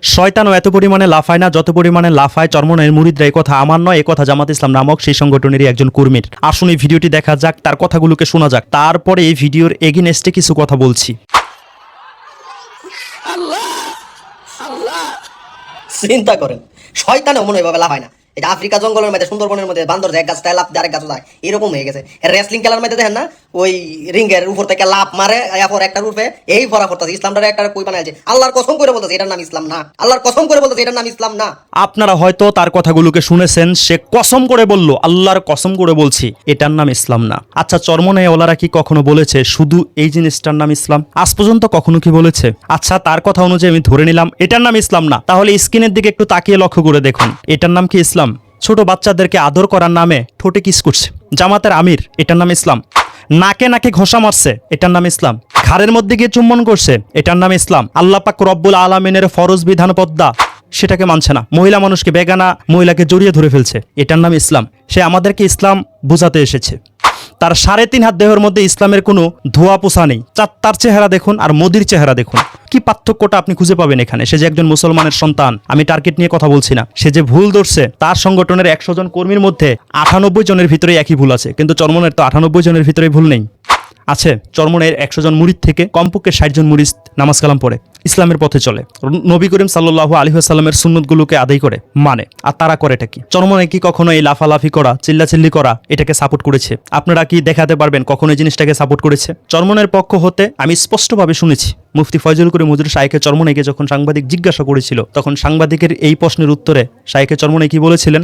শয়তানও এত পরিমাণে লাফায় না যত পরিমাণে লাফায় চরমনাইয়ের মুরিদরা। এই কথা আমার নয়, এ কথা জামাত ইসলাম নামক সেই সংগঠনেরই একজন কর্মীর। আসুন এই ভিডিওটি দেখা যাক, তার কথাগুলোকে শোনা যাক, তারপরে এই ভিডিওর এগেইনস্টে কিছু কথা বলছি। চিন্তা করেন, শয়তানও মনে এভাবে লাফায় না। এটা আফ্রিকা জঙ্গলের মধ্যে, সুন্দরবনের মধ্যে বান্দর এক গাছটায় লাফ দিয়ে আরেক গাছ যায়, এরকম হয়ে গেছে। রেসলিং খেলার মধ্যে দেখেন না, ওই রিংয়ের উপর থেকে লাফ মারে, এরপর একটা রূপে এই ভরা করতেছে। ইসলামটারে একটা কই বানাইছে, আল্লাহর কসম করে বলতেছে এটার নাম ইসলাম না। আল্লাহর কসম করে বলতেছে এটার নাম ইসলাম না। আপনারা হয়তো তার কথাগুলোকে শুনেছেন, সে কসম করে বলল, আল্লাহর কসম করে বলছি এটার নাম ইসলাম না। আচ্ছা, চরমনাই ওলারা কি কখনো বলেছে শুধু এই জিনিসটার নাম ইসলাম? আজ পর্যন্ত কখনো কি বলেছে? আচ্ছা, তার কথা অনুযায়ী আমি ধরে নিলাম এটার নাম ইসলাম না, তাহলে স্ক্রিনের দিকে একটু তাকিয়ে লক্ষ্য করে দেখুন, এটার নাম কি ইসলাম? ছোট বাচ্চাদেরকে আদর করার নামে ঠোঁটে কিস করছে জামাতের আমির, এটার নাম ইসলাম। নাকে নাকে ঘষা মারছে, এটার নাম ইসলাম। ঘাড়ের মধ্যে গিয়ে চুম্বন করছে, এটার নাম ইসলাম। আল্লাহ পাক রব্বুল আলামিনের ফরজ বিধান পদ্মা, সেটাকে মানছে না। মহিলা মানুষকে, বেগানা মহিলাকে জড়িয়ে ধরে ফেলছে, এটার নাম ইসলাম। সে আমাদেরকে ইসলাম বোঝাতে এসেছে। তার 3.5 হাত দেহের মধ্যে ইসলামের কোনো ধোয়া পোছা নেই। তার চেহারা দেখুন আর মোদির চেহারা দেখুন, কি পার্থক্যটা আপনি খুঁজে পাবেন এখানে? সে যে একজন মুসলমানের সন্তান, আমি টার্গেট নিয়ে কথা বলছি না। সে যে ভুল ধরছে, তার সংগঠনের 100 জন কর্মীর মধ্যে 98 জনের ভিতরে একই ভুল আছে, কিন্তু চরমনের তো 98 জনের ভিতরে ভুল নেই। আছে চরমনের 100 জন মুরিদ থেকে কমপক্ষে 60 জন মুরিদ নামাজ কালাম পড়ে, ইসলামের পথে চলে, নবী করিম সাল্লাল্লাহু আলাইহি ওয়াসাল্লামের সুন্নতগুলোকে আদায় করে, মানে। আর তারা করে এটা কি? চরমনাই কি কখনো এই লাফালাফি করা, চিল্লাচিল্লি করা এটাকে সাপোর্ট করেছে? আপনারা কি দেখাতে পারবেন কখনো এই জিনিসটাকে সাপোর্ট করেছে? চরমনের পক্ষ হতে আমি স্পষ্টভাবে শুনেছি, মুফতি ফয়জুল করিম হুজুর শাইখে চরমনাইকে যখন সাংবাদিক জিজ্ঞাসা করেছিল, তখন সাংবাদিকের এই প্রশ্নের উত্তরে শাইখে চরমনাই কি বলেছিলেন?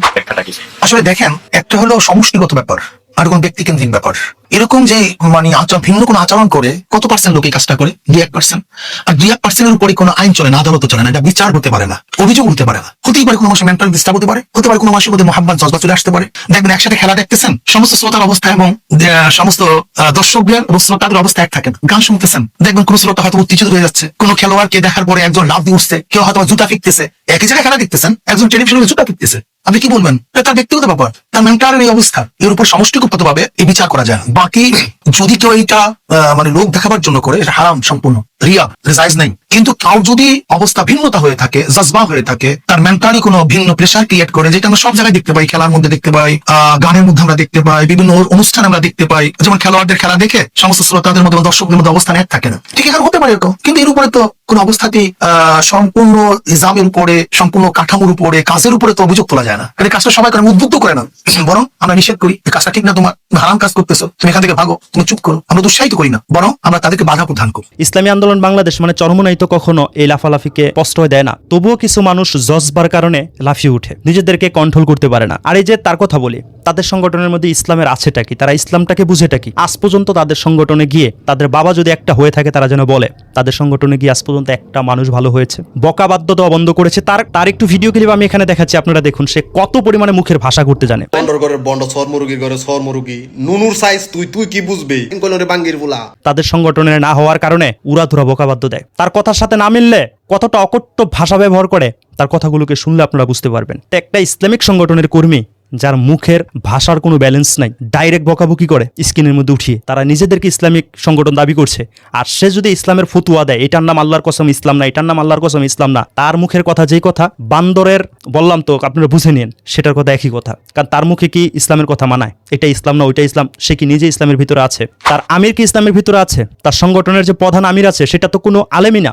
আসলে দেখেন, একটা হলো সমষ্টিগত ব্যাপার, আর কোন ব্যক্তিকেন্দ্রিক ব্যাপার। এরকম যে মানে ভিন্ন কোন আচরণ করে কত পার্সেন্ট লোক এই কাজটা করে? 2-1%। আর 2-1%-এর উপরে কোনো আইন চলে না, আদালত চলে না, এটা বিচার হতে পারে না, অভিযোগ হতে পারে না। হতেই পারে কোনো মানুষের মেন্টাল ডিস্টার্ব হতে পারে, কোনো মানুষের মধ্যে মোহাম্মদ জজবা চলে আসতে পারে। দেখবেন একসাথে খেলা দেখতেছেন, সমস্ত শ্রোতার অবস্থা এবং সমস্ত দর্শকদের এবং শ্রোতাদের অবস্থা এক থাকেন। গান শুনতেছেন, দেখবেন কোন শ্রোতা হয়তো উত্তেজিত হয়ে যাচ্ছে, কোন খেলোয়াড়কে দেখার পরে একজন লাফ দিয়ে উঠছে, কেউ হয়তো জুতা ফিকতেছে। একই জায়গায় খেলা দেখতেছেন, একজন টেলিভিশনে জুতা ফিকতেছে, আপনি কি বলবেন? তার ব্যক্তিগত ব্যাপার, তার মেন্টালের এই অবস্থা, এর উপর সমষ্টিগতভাবে এই বিচার করা যায়। বাকি যদি কেউ এটা মানে লোক দেখাবার জন্য করে, এটা হারাম সম্পূর্ণ, রিয়া জায়েজ নাই। কিন্তু তাও যদি অবস্থা ভিন্নতা হয়ে থাকে, জজবা হয়ে থাকে, তার মেন্টালি কোনো ভিন্ন প্রেশার ক্রিয়েট করে, যেটা আমরা সব জায়গায় দেখতে পাই, খেলার মধ্যে দেখতে পাই, গানের মধ্যে আমরা দেখতে পাই, বিভিন্ন অনুষ্ঠানে আমরা দেখতে পাই, যেমন খেলোয়াড়দের খেলা দেখে সমস্ত শ্রোতাদের মধ্যে, দর্শকদের মধ্যে অবস্থান এক থাকে না। ঠিক এখানে হতে পারে এরকম, কিন্তু এর উপরে তো কোন অবস্থাতেই সম্পূর্ণ নিজামের উপরে, সম্পূর্ণ কাঠামোর উপরে, কাজের উপরে তো অভিযোগ তোলা যায় না। এই কাজটা সবাই করে উদ্বুদ্ধ করে না, বরং আমরা নিষেধ করি, এই কাজটা ঠিক না, তোমার হারাম কাজ করতেছো, তুমি এখান থেকে ভাগো, তুমি চুপ করো। আমরা উৎসাহিত করি না, বরং আমরা তাদেরকে বাধা প্রদান করি। ইসলামী আন্দোলন বাংলাদেশ মানে চরমনাই তো কখনো এই লাফালাফিকে প্রশ্রয় দেয় না, তবুও কিছু মানুষ জজবার কারণে লাফিয়ে উঠে, নিজেদেরকে কন্ট্রোল করতে পারে না। আর এই যে তার কথা বলি, তাদের সংগঠনের মধ্যে ইসলামের আছেটা কি? তারা ইসলামটাকে বুঝেটা কি? আজ পর্যন্ত তাদের সংগঠনে গিয়ে, তাদের বাবা যদি একটা হয়ে থাকে তারা যেন বলে তাদের সংগঠনে গিয়ে আজ পর্যন্ত একটা মানুষ ভালো হয়েছে। বকা বাদ্য দেওয়া বন্ধ করেছে। তার একটু ভিডিও ক্লিপ আমি এখানে দেখাচ্ছি, আপনারা দেখুন সে কত পরিমাণে মুখের ভাষা করতে জানে। বন্ডর ঘরের বন্ড, সর মুরগির ঘরে সর মুরগি, নুনুর সাইজ তুই কি বুঝবি? বাঙ্গির বুলা তাদের সংগঠনের না হওয়ার কারণে উড়াধুরা বকাবাদ্য দেয়। তার কথার সাথে না মিললে কতটা অকট্য ভাষা ব্যবহার করে, তার কথাগুলোকে শুনলে আপনারা বুঝতে পারবেন। একটা ইসলামিক সংগঠনের কর্মী যার মুখের ভাষার কোনো ব্যালেন্স নাই, ডাইরেক্ট বকাবকি করে স্ক্রিনের মধ্যে উঠিয়ে, তারা নিজেদেরকে ইসলামিক সংগঠন দাবি করছে। আর সে যদি ইসলামের ফতুয়া দেয়, এটার নাম আল্লাহর কসম ইসলাম না, এটার নাম আল্লাহর কসম ইসলাম না, তার মুখের কথা যেই কথা, বান্দরের বললাম তো আপনারা বুঝে নিন, সেটার কথা একই কথা। কারণ তার মুখে কি ইসলামের কথা মানায়? এটা ইসলাম না, ওইটা ইসলাম। সে কি নিজে ইসলামের ভিতরে আছে? তার আমির কি ইসলামের ভিতরে আছে? তার সংগঠনের যে প্রধান আমির আছে, সেটা তো কোনো আলেমই না,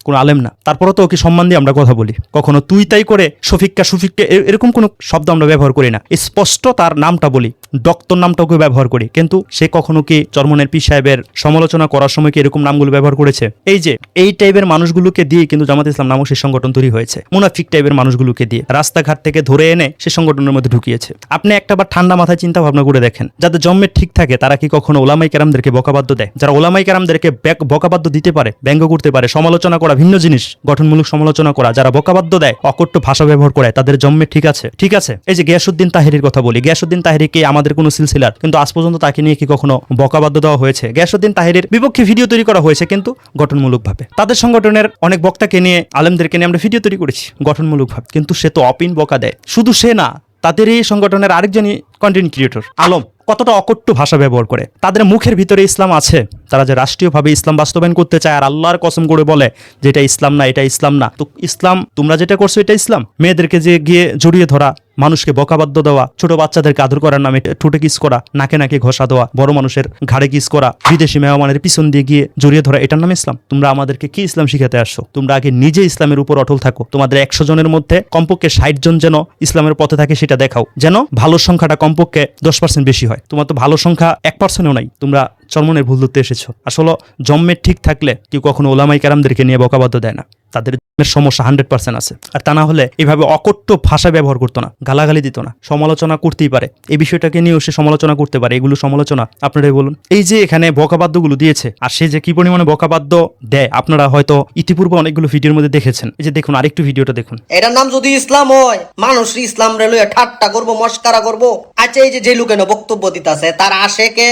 কোনো আলেম না। তারপরে তো ওকে সম্মান দিয়ে আমরা কথা বলি, কখনো তুই তাই করে শফিককে এরকম কোনো শব্দ আমরা ব্যবহার করি না, স্পষ্ট তার নামটা বলি, ডক্টর নামটাকে ব্যবহার করি। কিন্তু সে কখনো কি চরমনের পীর সাহেবের সমালোচনা করার সময় কি এরকম নামগুলো ব্যবহার করেছে? এই যে এই টাইপের মানুষগুলোকে দিয়ে কিন্তু জামাত ইসলাম নামক সেই সংগঠন তৈরি হয়েছে। মুনাফিক টাইপের মানুষগুলোকে দিয়ে রাস্তাঘাট থেকে ধরে এনে সে সংগঠনের মধ্যে ঢুকিয়েছে। আপনি একটাবার ঠান্ডা মাথায় চিন্তা ভাবনা করে দেখেন, যাদের জন্মের ঠিক থাকে তারা কি কখনো ওলামাই কেরামদেরকে বকাবাদ্য দেয়? যারা ওলামাই কেরামদেরকে বকাবাদ্য দিতে পারে, ব্যঙ্গ করতে পারে, সমালোচনা করা ভিন্ন জিনিস, গঠনমূলক সমালোচনা করা, যারা বকাবাদ্য দেয়, অকট্য ভাষা ব্যবহার করে, তাদের জন্মের ঠিক আছে? ঠিক আছে। এই যে গিয়াসউদ্দিন তাহেরির কথা বলি, গিয়াসউদ্দিন তাহেরি কি আমাদের কোনো সিলসিলার? কিন্তু আজ পর্যন্ত তাকে নিয়ে কি কখনো বকাবাদ্য দেওয়া হয়েছে? গিয়াসউদ্দিন তাহেরির বিপক্ষে ভিডিও তৈরি করা হয়েছে, কিন্তু গঠনমূলকভাবে। তাদের সংগঠনের অনেক বক্তাকে নিয়ে, আলেমদেরকে নিয়ে আমরা ভিডিও তৈরি করেছি গঠনমূলকভাবে, কিন্তু সে তো অপিন বকা দেয়। শুধু সে না, তাদের এই সংগঠনের আরেকজনই কন্টেন্ট ক্রিয়েটর আলম কতটা অকট্য ভাষা ব্যবহার করে। তাদের মুখের ভিতরে ইসলাম আছে, তারা যে রাষ্ট্রীয়ভাবে ইসলাম বাস্তবায়ন করতে চায় আর আল্লাহর কসম করে বলে যে এটা ইসলাম না, এটা ইসলাম না। তো ইসলাম তোমরা যেটা করছো এটা ইসলাম? মেয়েদেরকে যে গিয়ে জড়িয়ে ধরা, মানুষকে বকাবাদ্য দেওয়া, ছোট বাচ্চাদেরকে আদর করার নামে ঠোঁটে কিস করা, নাকে নাকে ঘষা দেওয়া, বড় মানুষের ঘাড়ে কিস করা, বিদেশি মেহমানের পিছন দিয়ে গিয়ে জড়িয়ে ধরা, এটার নাম ইসলাম? তোমরা আমাদেরকে কি ইসলাম শিখাতে আসছো? তোমরা আগে নিজে ইসলামের উপর অটল থাকো। তোমাদের 100 জনের মধ্যে কমপক্ষে 60 জন যেন ইসলামের পথে থাকে সেটা দেখাও, যেন ভালো সংখ্যাটা কমপক্ষে 10% বেশি হয়। তোমার তো ভালো সংখ্যা 1%ও নাই। তোমরা চরমনের ভুল ধরতে এসেছো। আসলে জন্মের ঠিক থাকলে কেউ কখনো ওলামাই কেরামদেরকে নিয়ে বকাবাদ্য দেয় না। তাদের সমস্যা 100% আছে। আর তা না হলে এভাবে অকট্য ভাষা ব্যবহার করতো না, গালাগালি দিত না, সমালোচনা করতেই পারে। এই বিষয়টাকে নিয়েও সে সমালোচনা করতে পারে। এগুলো সমালোচনা? আপনারাই বলুন। এই যে এখানে বকাবাদ্যগুলো দিয়েছে, আর সে যে কি পরিমাণে বকাবাদ্য দেয় আপনারা হয়তো ইতিপূর্বে অনেকগুলো ভিডিওর মধ্যে দেখেছেন। এই যে দেখুন, আরেকটু ভিডিওটা দেখুন। এটার নাম যদি ইসলাম হয়, মানুষ ইসলাম রে লইয়া ঠাট্টা করবো, মস্কারা করবো। আচ্ছা, এই যে লোকেন বক্তব্য দিতেছে তার আশেকে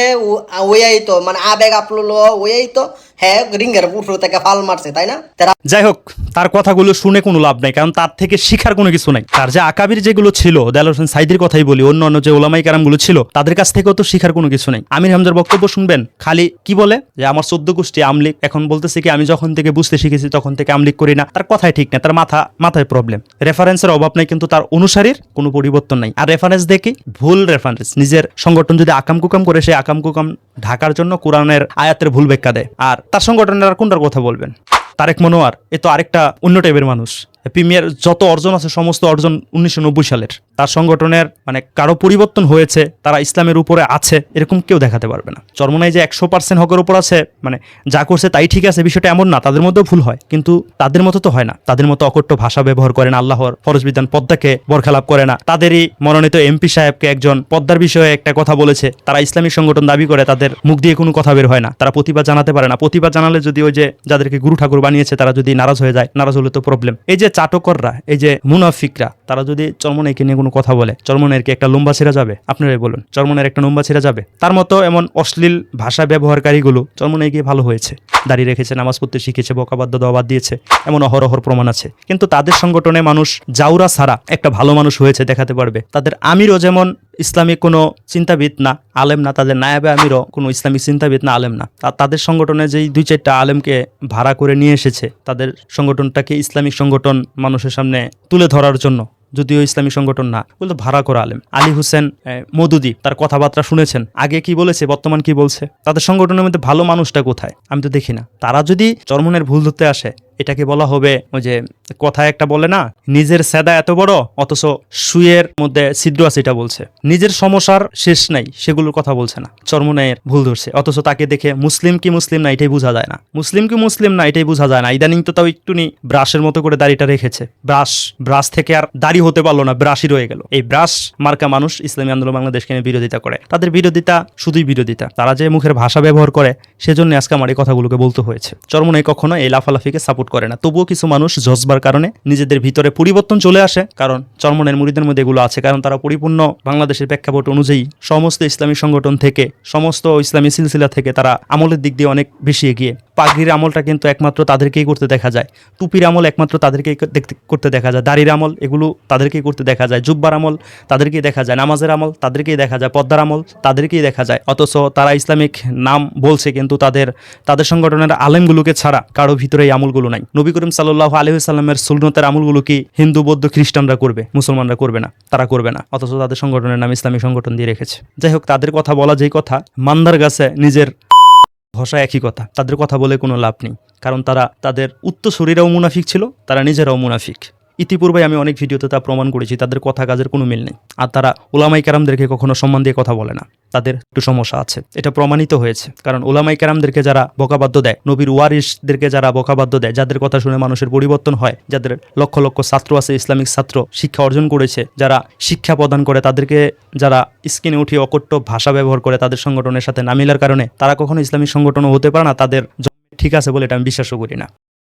ওই তো মানে আবেগ আপলো ওই তো হ্যাঁ রিঙ্গের উপর থেকে ফাল মারছে, তাই না? যাই হোক, তার কথাগুলো শুনে কোনো লাভ নাই, কারণ তার থেকে শিখার কোনো কিছু নাই। তার যে আকাবির যেগুলো ছিল, দেলোয়ার হোসেন সাইদির কথাই বলি, অন্য যে ওলামাই কারামগুলো ছিল তাদের কাছ থেকেও তো শিখার কোনো কিছু নাই। আমির হামজার বক্তব্য শুনবেন, খালি কি বলে যে আমার 14 গোষ্ঠী আমলিক। এখন বলতেছে কি আমি যখন থেকে বুঝতে শিখেছি তখন থেকে আমলিক করি না। তার কথাই ঠিক না, তার মাথায় প্রবলেম। রেফারেন্সের অভাব নাই, কিন্তু তার অনুসারীর কোনো পরিবর্তন নাই। আর রেফারেন্স দেখি ভুল রেফারেন্স। নিজের সংগঠন যদি আকাম কুকাম করে, সেই আকাম কুকাম ঢাকার জন্য কোরআনের আয়াতের ভুল ব্যাখ্যা দেয়। আর তার সংগঠনের আর কোনটার কথা বলবেন? তারেক মনোয়ার এ তো আরেকটা অন্য টাইপের মানুষ। প্রিমিয়ার যত অর্জন আছে সমস্ত অর্জন 1990 সালের। তার সংগঠনের মানে কারো পরিবর্তন হয়েছে, তারা ইসলামের উপরে আছে এরকম কেউ দেখাতে পারবে না। চরমনাই যে 100% হকের উপর আছে, মানে যা করছে তাই ঠিক আছে, বিষয়টা এমন না। তাদের মধ্যেও ভুল হয়, কিন্তু তাদের মতো তো হয় না। তাদের মতো অকট্য ভাষা ব্যবহার করে না, আল্লাহর ফরজ বিধান পদ্মাকে বরখেলাপ করে না। তাদেরই মনোনীত এমপি সাহেবকে একজন পদ্মার বিষয়ে একটা কথা বলেছে, তারা ইসলামিক সংগঠন দাবি করে, তাদের মুখ দিয়ে কোনো কথা বের হয় না, তারা প্রতিবাদ জানাতে পারে না। প্রতিবাদ জানালে যদি ওই যে যাদেরকে গুরু ঠাকুর বানিয়েছে তারা যদি নারাজ হয়ে যায়, নারাজ হলে তো প্রবলেম। এই যে চাটকররা, এই যে মুনাফিকরা, তারা যদি চরমনাইকে নিয়ে কোনো কথা বলে, চরমনাইয়ের কি একটা লম্বা ছেড়ে যাবে? আপনারাই বলুন, চরমনাইয়ের একটা লম্বা ছেড়ে যাবে? তার মতো এমন অশ্লীল ভাষা ব্যবহারকারীগুলো চরমনাই গিয়ে ভালো হয়েছে, দাঁড়িয়ে রেখেছে, নামাজ পড়তে শিখেছে, বকাবাদ্য দেওয়া বাদ দিয়েছে, এমন অহরহর প্রমাণ আছে। কিন্তু তাদের সংগঠনে মানুষ জাউরা ছাড়া একটা ভালো মানুষ হয়েছে দেখাতে পারবে। তাদের আমিরও যেমন ইসলামিক কোনো চিন্তাবিদ না, আলেম না, তাদের নায়াবে আমিরও কোনো ইসলামিক চিন্তাবিদ না, আলেম না। তাদের সংগঠনে যেই 2-4টা আলেমকে ভাড়া করে নিয়ে এসেছে তাদের সংগঠনটাকে ইসলামিক সংগঠন মানুষের সামনে তুলে ধরার জন্য, যদিও ইসলামী সংগঠন না, বলতো ভাড়া করা আলেম। আলী হোসেন মওদুদি, তার কথাবার্তা শুনেছেন, আগে কি বলেছে বর্তমান কি বলছে। তাদের সংগঠনের মধ্যে ভালো মানুষটা কোথায়? আমি তো দেখি না। তারা যদি চরমনের ভুল ধরতে আসে, এটাকে বলা হবে ওই যে কথা একটা বলে না, নিজের সেদা এত বড় অথচ সুয়ের মধ্যে ছিদ্র আছে, এটা বলছে। নিজের সমস্যার শেষ নাই, সেগুলোর কথা বলছে না। চরমনের ভুল ধরছে, অথচ তাকে দেখে মুসলিম কি মুসলিম না এটাই বোঝা যায় না। মুসলিম কি মুসলিম না এটাই বোঝা যায় না। ইদানিং তো তাও একটুনি ব্রাশের মতো করে দাড়িটা রেখেছে। ব্রাশ থেকে আর দাড়ি হতে পারলো না, ব্রাশই রয়ে গেল। এই ব্রাশ মার্কা মানুষ ইসলামী আন্দোলন বাংলাদেশকে নিয়ে বিরোধিতা করে। তাদের বিরোধিতা শুধুই বিরোধিতা। তারা যে মুখের ভাষা ব্যবহার করে, সেজন্য আজকে আমার এই কথাগুলোকে বলতে হয়েছে। চরমনাই কখনো এই লাফালাফিকে সাপোর্ট করে না। তবুও কিছু মানুষ জজবার কারণে নিজেদের ভিতরে পরিবর্তন চলে আসে, কারণ চরমনের মুরিদের মধ্যে এগুলো আছে, কারণ তারা পরিপূর্ণ বাংলাদেশের প্রেক্ষাপট অনুযায়ী সমস্ত ইসলামী সংগঠন থেকে, সমস্ত ইসলামী সিলসিলা থেকে তারা আমলের দিক দিয়ে অনেক বেশি এগিয়ে। পাগড়ির আমলটা কিন্তু একমাত্র তাদেরকেই করতে দেখা যায়, টুপির আমল একমাত্র তাদেরকেই করতে দেখা যায়, দাড়ির আমল এগুলো তাদেরকেই করতে দেখা যায়, জুব্বার আমল তাদেরকেই দেখা যায়, নামাজের আমল তাদেরকেই দেখা যায়, পদ্মার আমল তাদেরকেই দেখা যায়। অথচ তারা ইসলামিক নাম বলছে, কিন্তু তাদের সংগঠনের আলেমগুলোকে ছাড়া কারো ভিতরে এই আমলগুলো নাই। নবী করিম সাল্লাল্লাহু আলাইহি ওয়াসাল্লামের সুন্নতের আমলগুলো কি হিন্দু, বৌদ্ধ, খ্রিস্টানরা করবে, মুসলমানরা করবে না, তারা করবে না। অথচ তাদের সংগঠনের নাম ইসলামী সংগঠন দিয়ে রেখেছে। যাই হোক, তাদের কথা বলা যেই কথা, মান্দার গাছে নিজের ভাষা একই কথা। তাদের কথা বলে কোনো লাভ নেই, কারণ তাদের উত্তরসূরিরাও মুনাফিক ছিল, তারা নিজেরাও মুনাফিক। ইতিপূর্বে আমি অনেক ভিডিওতে তা প্রমাণ করেছি। তাদের কথা কাজের কোনো মিল নেই, আর তারা ওলামাই কেরামদেরকে কখনো সম্মান দিয়ে কথা বলে না। তাদের একটু সমস্যা আছে, এটা প্রমাণিত হয়েছে। কারণ ওলামাই কেরামদেরকে যারা বকাবাদ্য দেয়, নবীর ওয়ারিসদেরকে যারা বকাবাদ্য দেয়, যাদের কথা শুনে মানুষের পরিবর্তন হয়, যাদের লক্ষ লক্ষ ছাত্র আছে, ইসলামিক ছাত্র শিক্ষা অর্জন করেছে, যারা শিক্ষা প্রদান করে, তাদেরকে যারা স্ক্রিনে উঠিয়ে অকট্য ভাষা ব্যবহার করে তাদের সংগঠনের সাথে না মিলার কারণে তারা কখনো ইসলামিক সংগঠনও হতে পারে না। তাদের ঠিক আছে বলে এটা আমি বিশ্বাসও করি না।